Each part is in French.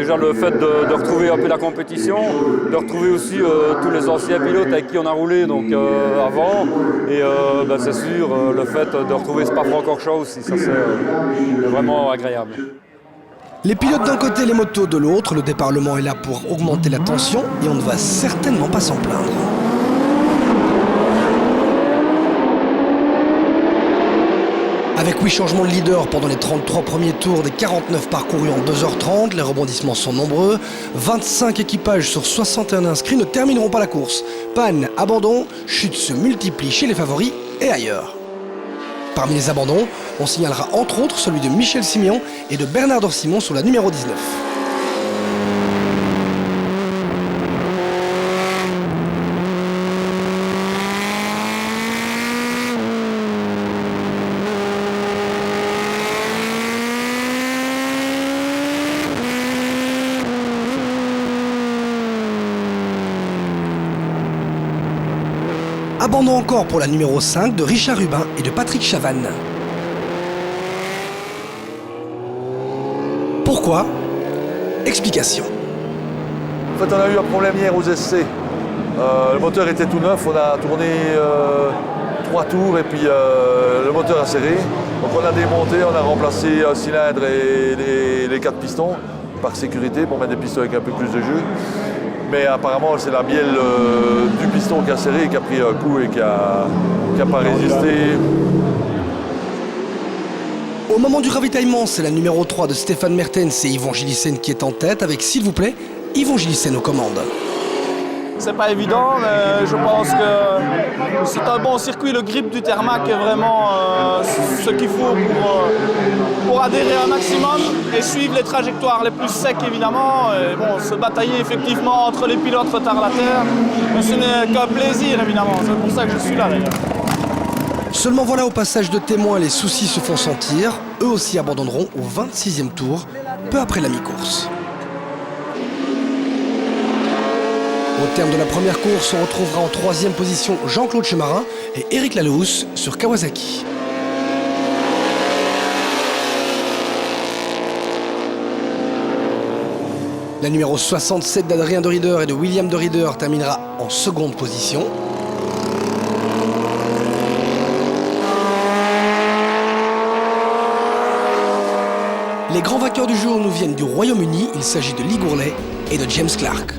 déjà le fait de retrouver un peu la compétition, de retrouver aussi tous les anciens pilotes avec qui on a roulé donc, avant. Et c'est sûr, le fait de retrouver Spa-Francorchamps aussi, ça c'est vraiment agréable. Les pilotes d'un côté, les motos de l'autre, le déparlement est là pour augmenter la tension et on ne va certainement pas s'en plaindre. Avec 8 changements de leader pendant les 33 premiers tours des 49 parcourus en 2h30, les rebondissements sont nombreux. 25 équipages sur 61 inscrits ne termineront pas la course. Panne, abandon, chutes se multiplient chez les favoris et ailleurs. Parmi les abandons, on signalera entre autres celui de Michel Siméon et de Bernard Dorsimon sur la numéro 19. Abandon encore pour la numéro 5 de Richard Rubin et de Patrick Chavannes. Pourquoi? Explication. En fait, on a eu un problème hier aux essais. Le moteur était tout neuf, on a tourné 3 tours et puis le moteur a serré. Donc on a démonté, on a remplacé un cylindre et les 4 pistons par sécurité pour mettre des pistons avec un peu plus de jeu. Mais apparemment, c'est la bielle du piston qui a serré, qui a pris un coup et qui a pas résisté. Au moment du ravitaillement, c'est la numéro 3 de Stéphane Mertens et Yvon Gillissen qui est en tête avec, s'il vous plaît, Yvon Gillissen aux commandes. C'est pas évident, mais je pense que c'est un bon circuit. Le grip du Thermac est vraiment ce qu'il faut pour adhérer un maximum et suivre les trajectoires les plus secs évidemment. Et bon, se batailler effectivement entre les pilotes retardataires, mais ce n'est qu'un plaisir évidemment. C'est pour ça que je suis là d'ailleurs. Seulement voilà, au passage de témoins, les soucis se font sentir. Eux aussi abandonneront au 26e tour, peu après la mi-course. Au terme de la première course, on retrouvera en 3e position Jean-Claude Chemarin et Éric Lalehousse sur Kawasaki. La numéro 67 d'Adrien de Ridder et de William de Ridder terminera en 2e position. Les grands vainqueurs du jour nous viennent du Royaume-Uni. Il s'agit de Lee Gourlay et de James Clark.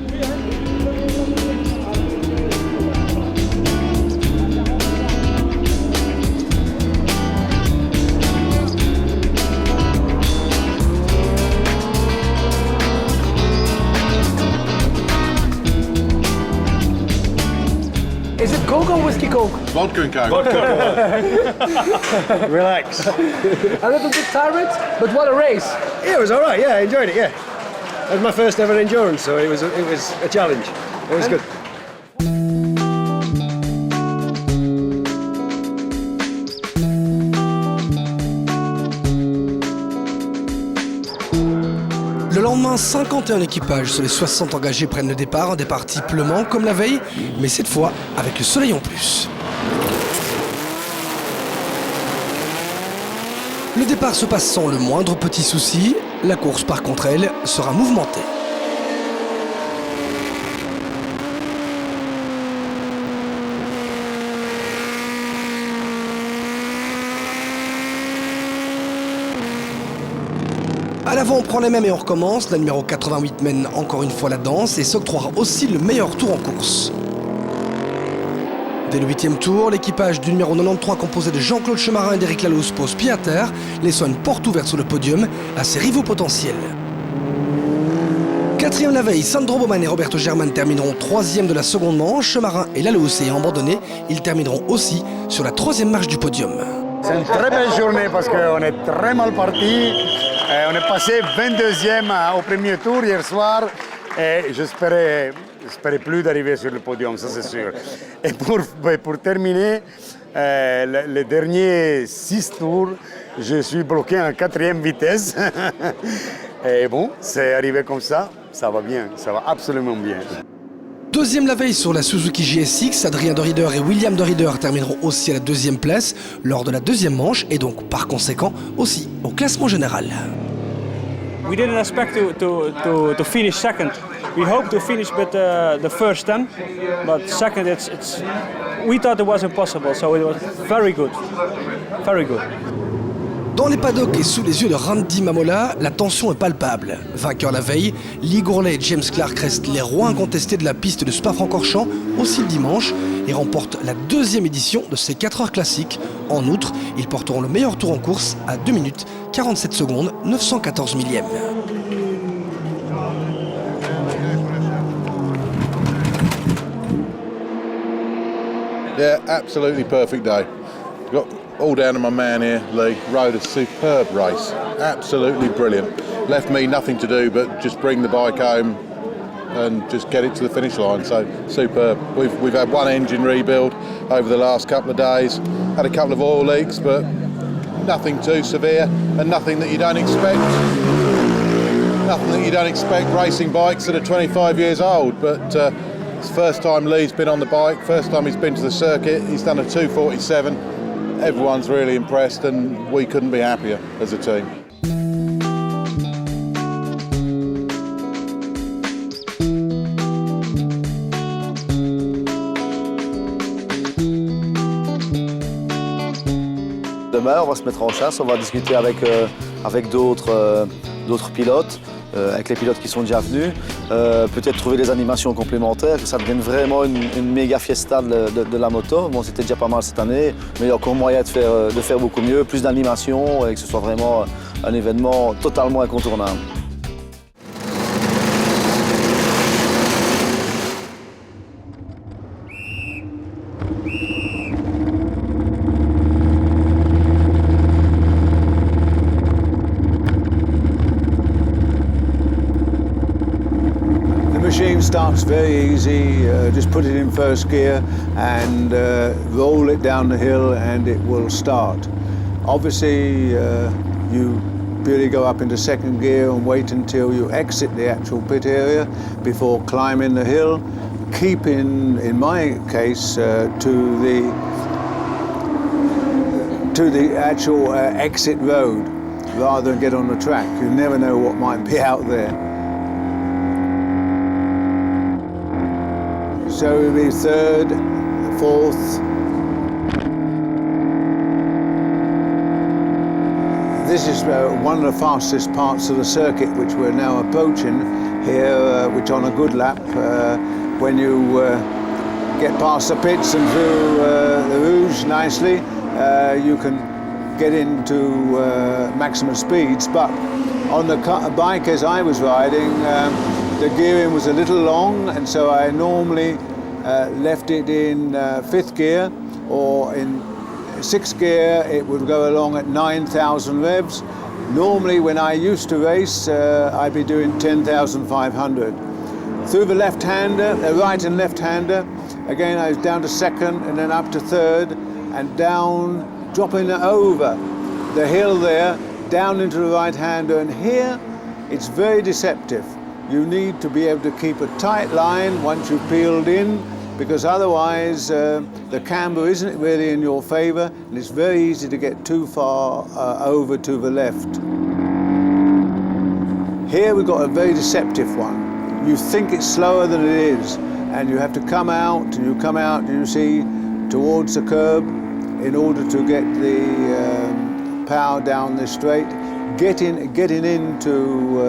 Is it Coke or whiskey Coke? Vodka and Coke. Relax. A little bit tired, but what a race. Yeah, it was all right. Yeah, I enjoyed it. Yeah, it was my first ever endurance, so it was a challenge. It was good. Le lendemain, 51 équipages sur les 60 engagés prennent le départ, un départ type Le Mans comme la veille, mais cette fois avec le soleil en plus. Le départ se passe sans le moindre petit souci, la course par contre elle sera mouvementée. À l'avant, on prend les mêmes et on recommence. La numéro 88 mène encore une fois la danse et s'octroiera aussi le meilleur tour en course. Dès le 8e tour, l'équipage du numéro 93 composé de Jean-Claude Chemarin et d'Éric Lalehousse pose pied à terre, laissant une porte ouverte sur le podium à ses rivaux potentiels. 4e la veille, Sandro Baumann et Roberto Germán termineront 3e de la seconde manche. Chemarin et Lalehousse ayant abandonné, ils termineront aussi sur la 3e marche du podium. C'est une très belle journée parce qu'on est très mal parti. On est passé 22e au premier tour hier soir et j'espérais plus d'arriver sur le podium, ça c'est sûr. Et pour terminer, les derniers 6 tours, je suis bloqué en 4e vitesse. Et bon, c'est arrivé comme ça va bien, ça va absolument bien. 2e la veille sur la Suzuki GSX, Adrien de Ridder et William de Ridder termineront aussi à la 2e place lors de la 2e manche et donc par conséquent aussi au classement général. we didn't expect to finish second. We hoped to finish with the first 10, but second we thought it was impossible, so it was very good, very good. Dans les paddocks et sous les yeux de Randy Mamola, la tension est palpable. Vainqueur la veille, Lee Gourlay et James Clark restent les rois incontestés de la piste de Spa-Francorchamps aussi le dimanche et remportent la 2e édition de ces 4 heures classiques. En outre, ils porteront le meilleur tour en course à 2 minutes 47 secondes 914 millièmes. Yeah, absolutely perfect day. Got all down to my man here, Lee. Rode a superb race. Absolutely brilliant. Left me nothing to do but just bring the bike home and just get it to the finish line. So superb. We've had one engine rebuild over the last couple of days. Had a couple of oil leaks, but nothing too severe and nothing that you don't expect. Nothing that you don't expect racing bikes that are 25 years old. But it's the first time Lee's been on the bike, first time he's been to the circuit. He's done a 2:47. Everyone's really impressed and we couldn't be happier as a team. Demain, on va se mettre en chasse, on va discuter avec d'autres pilotes, avec les pilotes qui sont déjà venus, peut-être trouver des animations complémentaires, que ça devienne vraiment une méga fiesta de la moto. Bon, c'était déjà pas mal cette année, mais il y a encore moyen de faire beaucoup mieux, plus d'animations et que ce soit vraiment un événement totalement incontournable. The machine starts very easy, just put it in first gear and roll it down the hill and it will start. Obviously you really go up into second gear and wait until you exit the actual pit area before climbing the hill, keeping, in my case, to the actual exit road rather than get on the track. You never know what might be out there. So it'll be third, fourth. This is one of the fastest parts of the circuit which we're now approaching here, which on a good lap, when you get past the pits and through the Rouge nicely, you can get into maximum speeds. But on the bike as I was riding, the gearing was a little long, and so I normally left it in 5th gear, or in 6th gear it would go along at 9,000 revs. Normally when I used to race I'd be doing 10,500. Through the left-hander, right and left-hander, again I was down to 2nd and then up to 3rd and down, dropping over the hill there, down into the right-hander, and here it's very deceptive. You need to be able to keep a tight line once you've peeled in, because otherwise the camber isn't really in your favour and it's very easy to get too far over to the left. Here we've got a very deceptive one. You think it's slower than it is, and you have to come out and you see towards the curb in order to get the power down this straight. Getting into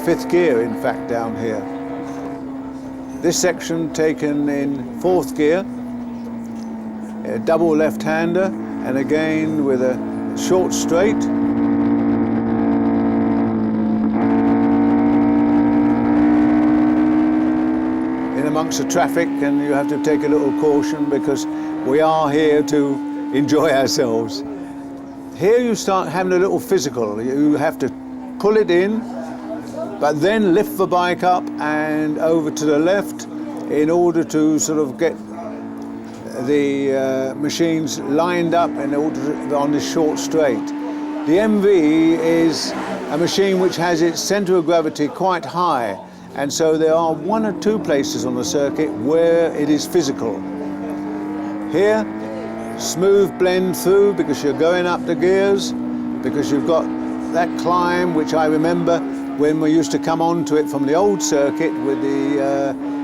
5th gear, in fact, down here. This section taken in 4th gear, a double left-hander, and again with a short straight. In amongst the traffic, and you have to take a little caution because we are here to enjoy ourselves. Here you start having a little physical. You have to pull it in, but then lift the bike up and over to the left in order to sort of get the machines lined up in order to, on this short straight. The MV is a machine which has its centre of gravity quite high, and so there are 1 or 2 places on the circuit where it is physical. Here, smooth blend through because you're going up the gears, because you've got that climb which I remember when we used to come onto it from the old circuit with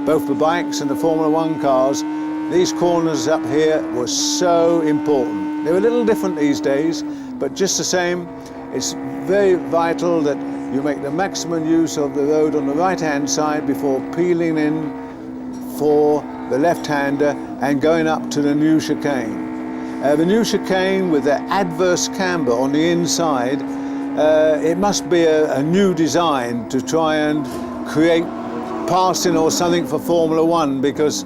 both the bikes and the Formula One cars, these corners up here were so important. They're a little different these days, but just the same, it's very vital that you make the maximum use of the road on the right-hand side before peeling in for the left-hander and going up to the new chicane. The new chicane with the adverse camber on the inside, it must be a new design to try and create passing or something for Formula One, because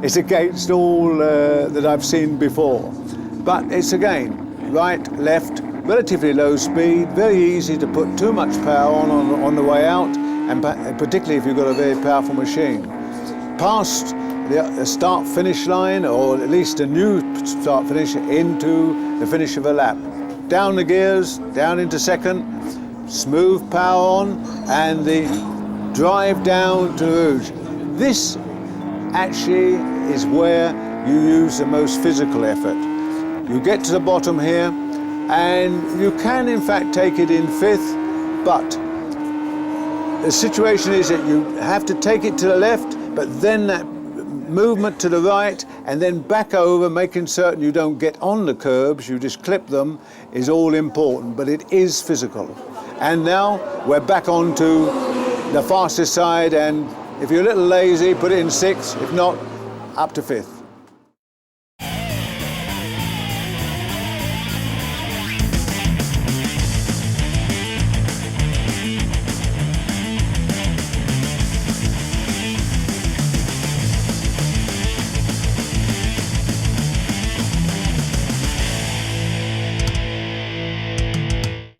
it's against all that I've seen before. But it's again, right, left, relatively low speed, very easy to put too much power on the way out, and particularly if you've got a very powerful machine. Past the start-finish line, or at least a new start-finish, into the finish of a lap. Down the gears, down into second, smooth power on, and the drive down to Rouge. This actually is where you use the most physical effort. You get to the bottom here, and you can in fact take it in fifth, but the situation is that you have to take it to the left, but then that movement to the right and then back over, making certain you don't get on the curbs, you just clip them, is all important, but it is physical. And now we're back onto the fastest side, and if you're a little lazy, put it in sixth, if not, up to fifth.